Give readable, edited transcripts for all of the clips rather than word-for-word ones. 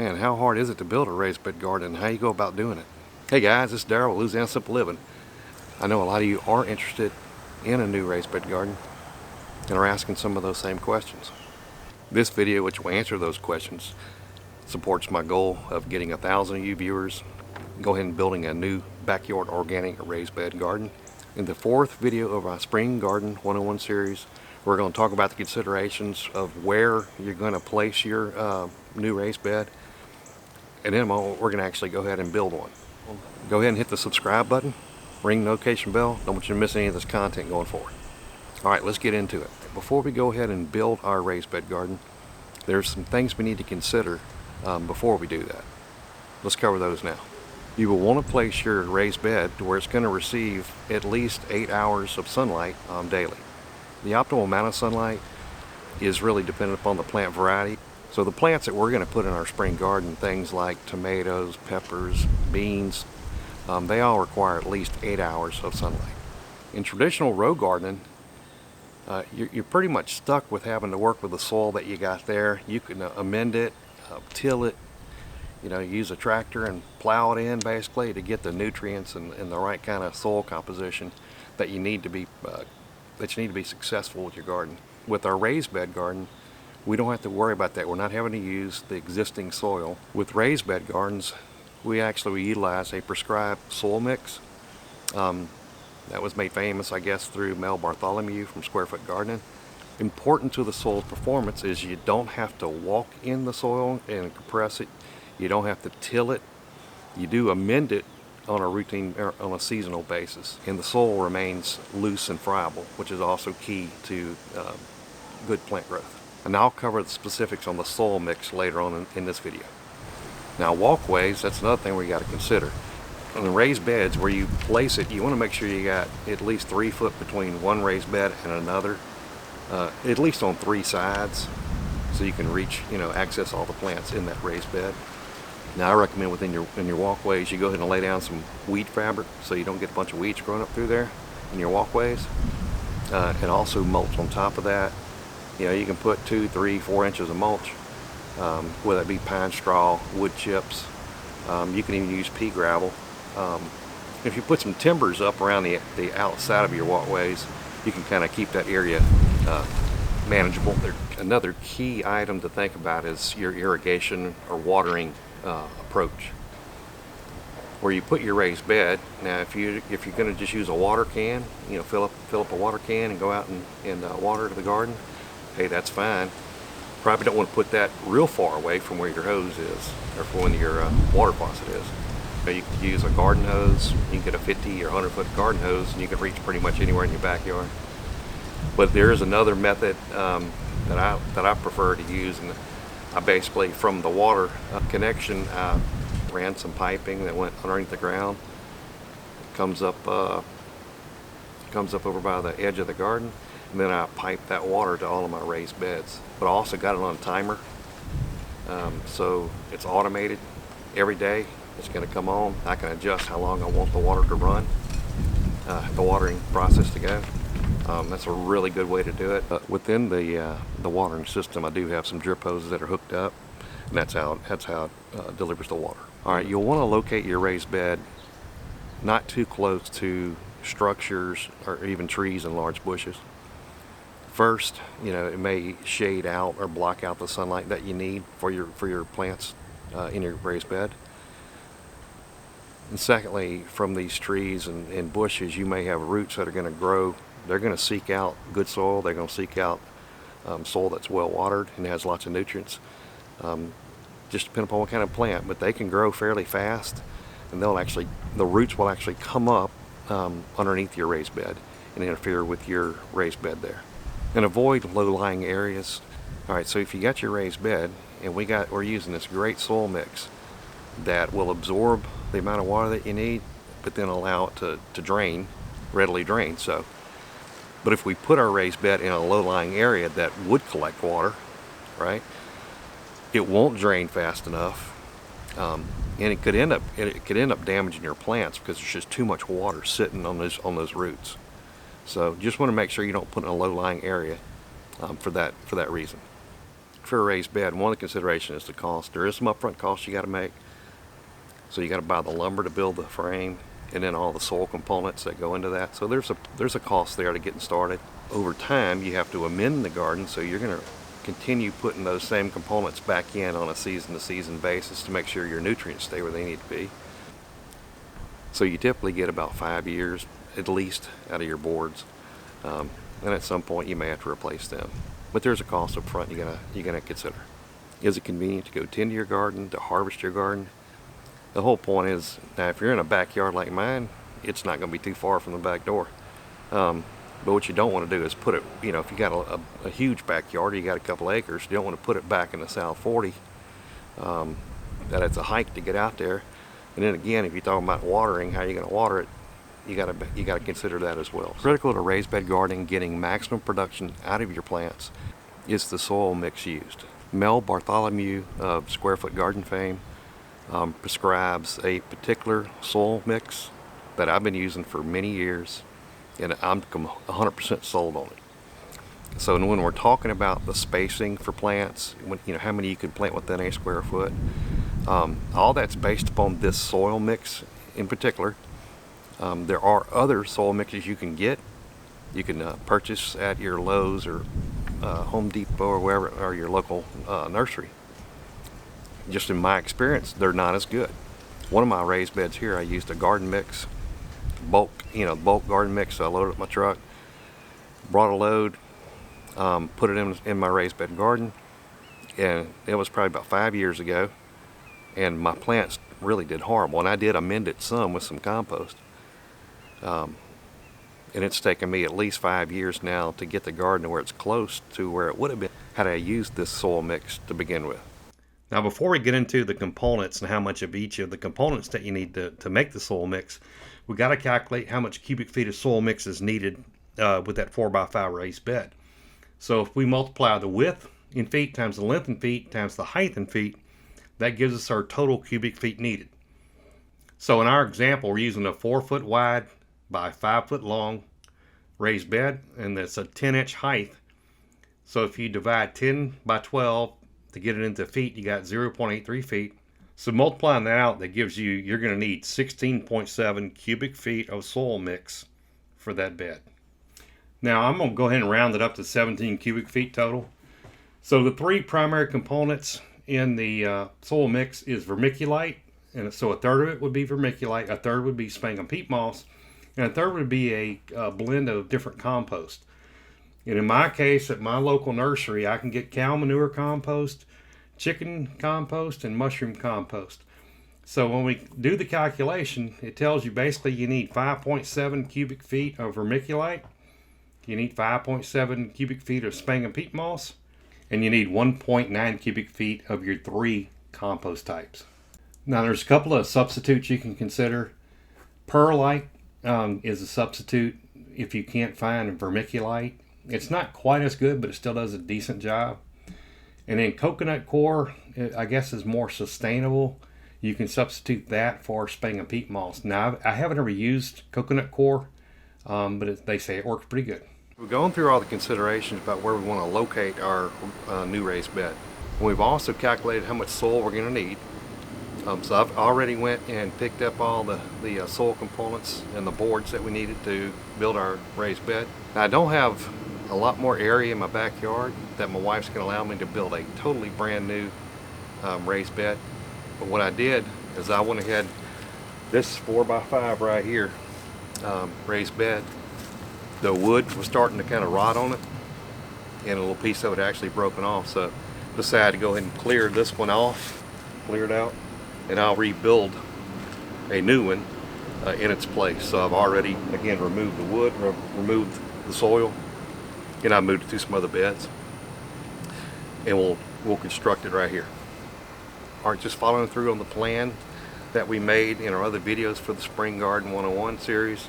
Man, how hard is it to build a raised bed garden and how you go about doing it? Hey guys, this is Darryl with Louisiana Simple Living. I know a lot of you are interested in a new raised bed garden and are asking some of those same questions. This video, which will answer those questions, supports my goal of getting 1,000 of you viewers go ahead and building a new backyard organic raised bed garden. In the fourth video of our Spring Garden 101 series, we're going to talk about the considerations of where you're going to place your new raised bed, and then we're going to actually go ahead and build one. Go ahead and hit the subscribe button, ring the notification bell. Don't want you to miss any of this content going forward. Alright, let's get into it. Before we go ahead and build our raised bed garden, there's some things we need to consider before we do that. Let's cover those now. You will want to place your raised bed to where it's going to receive at least 8 hours of sunlight daily. The optimal amount of sunlight is really dependent upon the plant variety. So the plants that we're going to put in our spring garden, things like tomatoes, peppers, beans, they all require at least 8 hours of sunlight. In traditional row gardening, you're pretty much stuck with having to work with the soil that you got there. You can amend it, till it, use a tractor and plow it in basically to get the nutrients and the right kind of soil composition that you need to be successful with your garden. With our raised bed garden, we don't have to worry about that. We're not having to use the existing soil. With raised bed gardens, we actually utilize a prescribed soil mix. That was made famous, I guess, through Mel Bartholomew from Square Foot Gardening. Important to the soil's performance is you don't have to walk in the soil and compress it. You don't have to till it. You do amend it on a routine or on a seasonal basis, and the soil remains loose and friable, which is also key to good plant growth. And I'll cover the specifics on the soil mix later on in this video. Now, walkways, that's another thing we got to consider. On the raised beds, where you place it, you want to make sure you got at least 3 foot between one raised bed and another, at least on 3 sides, so you can reach, access all the plants in that raised bed. Now, I recommend in your walkways, you go ahead and lay down some weed fabric so you don't get a bunch of weeds growing up through there in your walkways, and also mulch on top of that. You can put 2, 3, 4 inches of mulch, whether it be pine straw, wood chips. You can even use pea gravel. If you put some timbers up around the outside of your walkways, you can kind of keep that area manageable. Another key item to think about is your irrigation or watering approach. Where you put your raised bed. Now, if you're going to just use a water can, fill up a water can and go out and water the garden, hey, that's fine. Probably don't want to put that real far away from where your hose is or from where your water faucet is. You can use a garden hose. You can get a 50 or 100 foot garden hose and you can reach pretty much anywhere in your backyard. But there is another method that I prefer to use, and I basically, from the water connection, I ran some piping that went underneath the ground. It comes up over by the edge of the garden, and then I pipe that water to all of my raised beds. But I also got it on a timer, so it's automated. Every day it's going to come on. I can adjust how long I want the water to run, the watering process to go. That's a really good way to do it. Within the watering system, I do have some drip hoses that are hooked up, and that's how it delivers the water. All right, you'll want to locate your raised bed not too close to structures or even trees and large bushes. First, it may shade out or block out the sunlight that you need for your plants in your raised bed. And secondly, from these trees and bushes, you may have roots that are going to grow. They're going to seek out good soil. They're going to seek out soil that's well watered and has lots of nutrients. Just depending upon what kind of plant, but they can grow fairly fast, and the roots will actually come up underneath your raised bed and interfere with your raised bed there. And avoid low-lying areas. All right, so if you got your raised bed, and we're using this great soil mix that will absorb the amount of water that you need, but then allow it to readily drain. But if we put our raised bed in a low-lying area that would collect water, right, it won't drain fast enough, and it could end up damaging your plants because there's just too much water sitting on those roots. So just want to make sure you don't put in a low-lying area for that reason. for a raised bed, one of the considerations is the cost. There is some upfront costs you got to make. So you got to buy the lumber to build the frame, and then all the soil components that go into that. So there's a cost there to getting started. Over time, you have to amend the garden, so you're going to continue putting those same components back in on a season-to-season basis to make sure your nutrients stay where they need to be. So you typically get about 5 years at least out of your boards, and at some point you may have to replace them. But there's a cost up front you're gonna consider. Is it convenient to go tend to your garden, to harvest your garden? The whole point is, now if you're in a backyard like mine, it's not going to be too far from the back door. But what you don't want to do is put it, you know, if you got a huge backyard, you got a couple acres, you don't want to put it back in the South 40. That it's a hike to get out there. And then again, if you're talking about watering, how you're going to water it, you got to consider that as well. Critical to raised bed gardening, getting maximum production out of your plants, is the soil mix used. Mel Bartholomew of Square Foot Garden fame prescribes a particular soil mix that I've been using for many years, and I'm 100% sold on it. So when we're talking about the spacing for plants, you know, how many you can plant within a square foot, all that's based upon this soil mix in particular. There are other soil mixes you can get. You can purchase at your Lowe's or Home Depot or wherever, or your local nursery. Just in my experience, they're not as good. One of my raised beds here, I used a garden mix, bulk garden mix. So I loaded up my truck, brought a load, put it in my raised bed garden, and it was probably about 5 years ago, and my plants really did horrible. And I did amend it some with some compost, and it's taken me at least 5 years now to get the garden to where it's close to where it would have been had I used this soil mix to begin with. Now, before we get into the components and how much of each of the components that you need to make the soil mix, we got to calculate how much cubic feet of soil mix is needed with that 4x5 raised bed. So if we multiply the width in feet times the length in feet times the height in feet, that gives us our total cubic feet needed. So in our example, we're using a 4 foot wide by 5 foot long raised bed, and that's a 10-inch height. So if you divide 10 by 12 to get it into feet, you got 0.83 feet. So multiplying that out, that gives you, you're going to need 16.7 cubic feet of soil mix for that bed. Now I'm going to go ahead and round it up to 17 cubic feet total. So the three primary components in the soil mix is vermiculite, and so a third of it would be vermiculite, a third would be sphagnum peat moss, and a third would be a blend of different compost. And in my case, at my local nursery, I can get cow manure compost, chicken compost, and mushroom compost. So when we do the calculation, it tells you basically you need 5.7 cubic feet of vermiculite, you need 5.7 cubic feet of sphagnum peat moss, and you need 1.9 cubic feet of your three compost types. Now there's a couple of substitutes you can consider. Perlite is a substitute if you can't find vermiculite. It's not quite as good, but it still does a decent job. And then coconut coir, I guess, is more sustainable. You can substitute that for sphagnum peat moss. Now, I haven't ever used coconut coir, but they say it works pretty good. We're going through all the considerations about where we want to locate our new raised bed. We've also calculated how much soil we're going to need. So I've already went and picked up all the soil components and the boards that we needed to build our raised bed. Now, I don't have a lot more area in my backyard that my wife's going to allow me to build a totally brand new raised bed. But what I did is I went ahead, this 4x5 right here, raised bed, the wood was starting to kind of rot on it, and a little piece of it actually broken off. So I decided to go ahead and clear this one off, clear it out, and I'll rebuild a new one in its place. So I've already, again, removed the wood, removed the soil, and I moved it to some other beds, and we'll construct it right here. All right, just following through on the plan that we made in our other videos for the Spring Garden 101 series.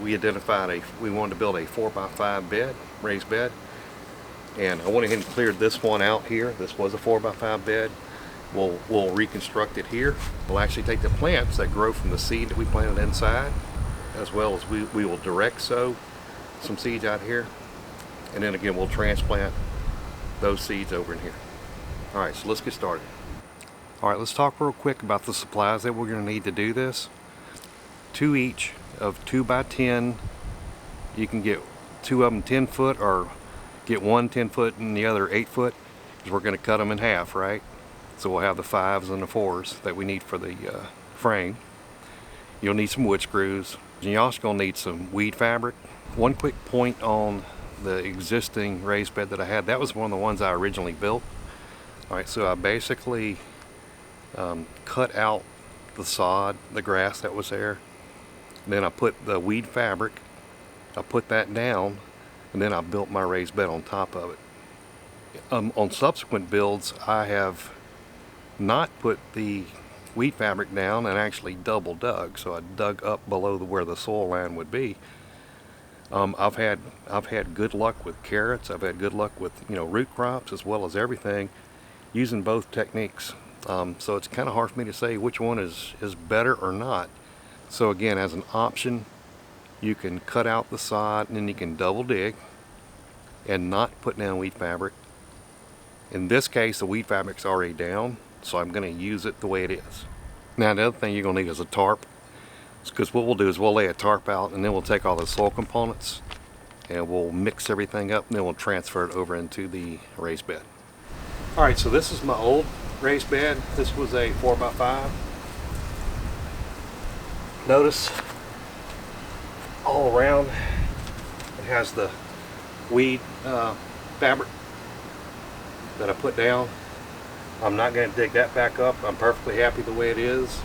We identified we wanted to build a 4x5 bed, raised bed, and I went ahead and cleared this one out here. This was a 4x5 bed. We'll reconstruct it here. We'll actually take the plants that grow from the seed that we planted inside, as well as we will direct sow some seeds out here, and then again we'll transplant those seeds over in here. All right, so let's get started. All right, let's talk real quick about the supplies that we're going to need to do this. 2 each of 2x10. You can get 2 of them 10 foot or get one 10 foot and the other 8 foot, because we're going to cut them in half, right? So we'll have the 5s and the 4s that we need for the frame. You'll need some wood screws, and you're also going to need some weed fabric. One quick point on the existing raised bed that I had, that was one of the ones I originally built. All right, so I basically cut out the sod, the grass that was there. Then I put the weed fabric, I put that down, and then I built my raised bed on top of it. On subsequent builds, I have not put the weed fabric down and actually double dug. So I dug up below where the soil line would be. I've had good luck with carrots. I've had good luck with root crops as well as everything using both techniques. So it's kind of hard for me to say which one is better or not. So again, as an option, you can cut out the sod and then you can double dig and not put down weed fabric. In this case, the weed fabric's already down, so I'm going to use it the way it is. Now the other thing you're going to need is a tarp, because what we'll do is we'll lay a tarp out and then we'll take all the soil components and we'll mix everything up and then we'll transfer it over into the raised bed. Alright, so this is my old raised bed. This was a 4x5. Notice all around it has the weed fabric that I put down. I'm not going to dig that back up. I'm perfectly happy the way it is.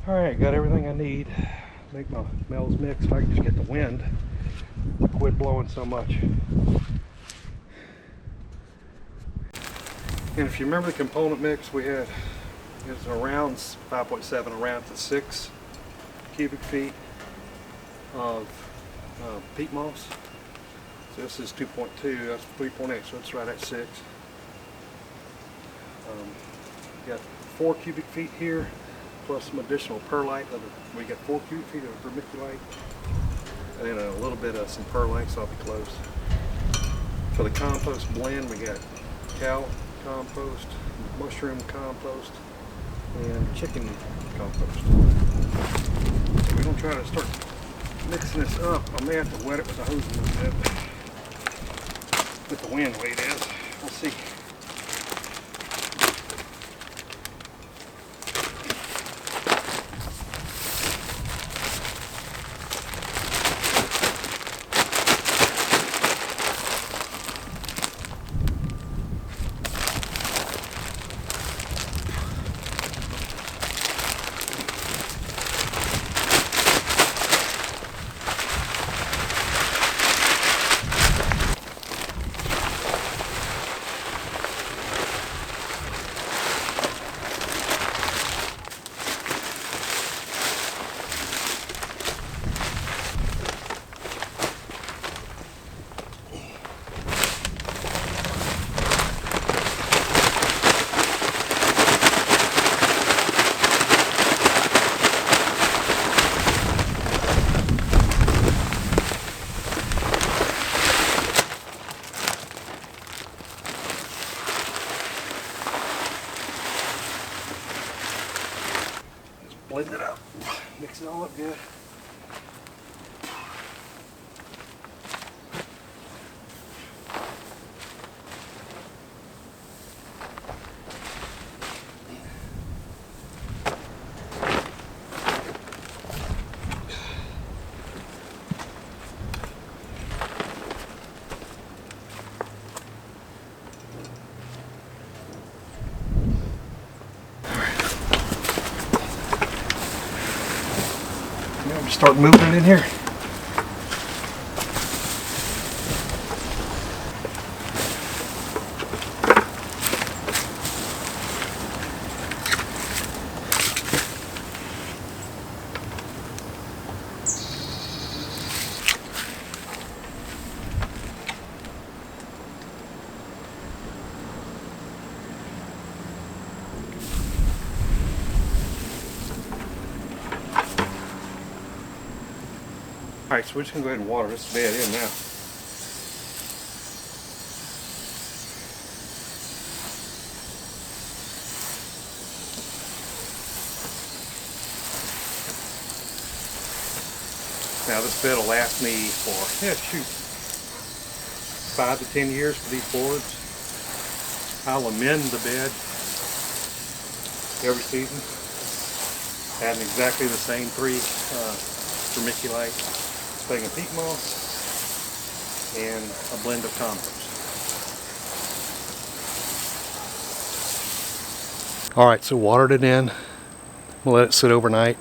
Alright, got everything I need to make my metals mix. If I can just get the wind to quit blowing so much. And if you remember the component mix we had, it was around 5.7, around to 6 cubic feet of peat moss. So this is 2.2, that's 3.8, so it's right at 6. Got 4 cubic feet here, plus some additional perlite. We got 4 cubic feet of vermiculite, and then a little bit of some perlite, so I'll be close. For the compost blend, we got cow compost, mushroom compost, and chicken compost. So we're going to try to start mixing this up. I may have to wet it with a hose a little bit, with the wind the way it is. We'll see. Blend it up, mix it all up good. start moving it in here. Alright, so we're just going to go ahead and water this bed in now. Now this bed will last me for, 5 to 10 years for these boards. I'll amend the bed every season, adding exactly the same 3 vermiculite, sphagnum peat moss, and a blend of compost. Alright, so watered it in. We'll let it sit overnight.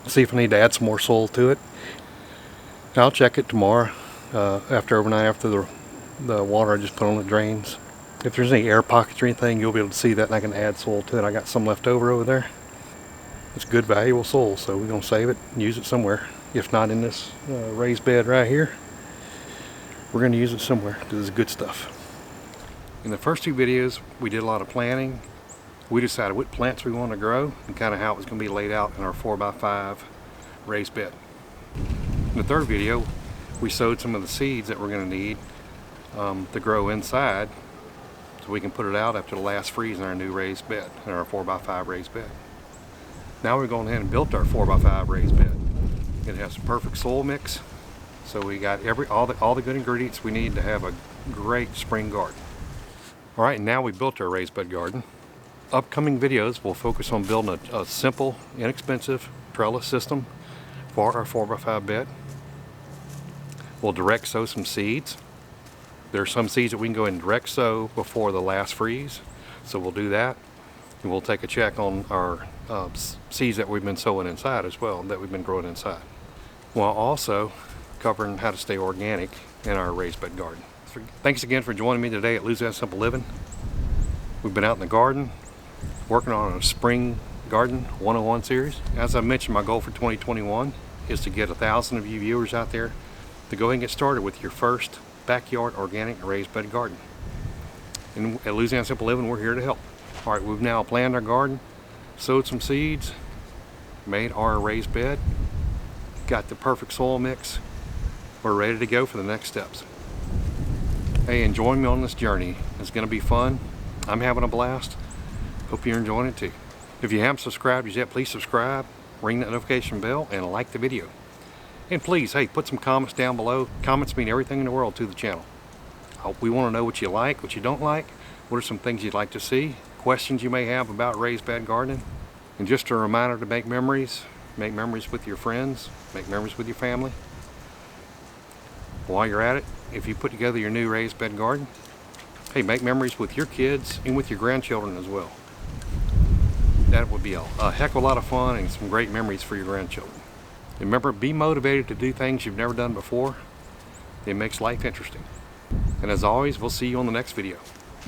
See if I need to add some more soil to it. I'll check it tomorrow after the water I just put on the drains. If there's any air pockets or anything, you'll be able to see that, and I can add soil to it. I got some left over there. It's good, valuable soil, so we're going to save it and use it somewhere. If not in this raised bed right here, we're going to use it somewhere because it's good stuff. In the first 2 videos, we did a lot of planning. We decided what plants we want to grow and kind of how it was going to be laid out in our 4x5 raised bed. In the third video, we sowed some of the seeds that we're going to need to grow inside, so we can put it out after the last freeze in our new raised bed, in our 4x5 raised bed. Now we're going ahead and built our 4x5 raised bed. It has a perfect soil mix, so we got all the good ingredients we need to have a great spring garden. All right, now we built our raised bed garden. Upcoming videos will focus on building a simple, inexpensive trellis system for our 4x5 bed. We'll direct sow some seeds. There are some seeds that we can go ahead and direct sow before the last freeze, so we'll do that. And we'll take a check on our seeds that we've been sowing inside as well, that we've been growing inside, while also covering how to stay organic in our raised bed garden. Thanks again for joining me today at Louisiana Simple Living. We've been out in the garden working on a spring garden 101 series. As I mentioned, my goal for 2021 is to get 1,000 of you viewers out there to go ahead and get started with your first backyard organic raised bed garden. And at Louisiana Simple Living, we're here to help. All right, we've now planned our garden, sowed some seeds, made our raised bed, got the perfect soil mix. We're ready to go for the next steps. Hey, and join me on this journey. It's going to be fun. I'm having a blast. Hope you're enjoying it too. If you haven't subscribed yet, please subscribe, ring that notification bell, and like the video. And please, hey, put some comments down below. Comments mean everything in the world to the channel. We want to know what you like, what you don't like, what are some things you'd like to see, questions you may have about raised bed gardening. And just a reminder to make memories with your friends, make memories with your family. While you're at it, if you put together your new raised bed garden, hey, make memories with your kids and with your grandchildren as well. That would be a heck of a lot of fun and some great memories for your grandchildren. Remember, be motivated to do things you've never done before. It makes life interesting. And as always, we'll see you on the next video.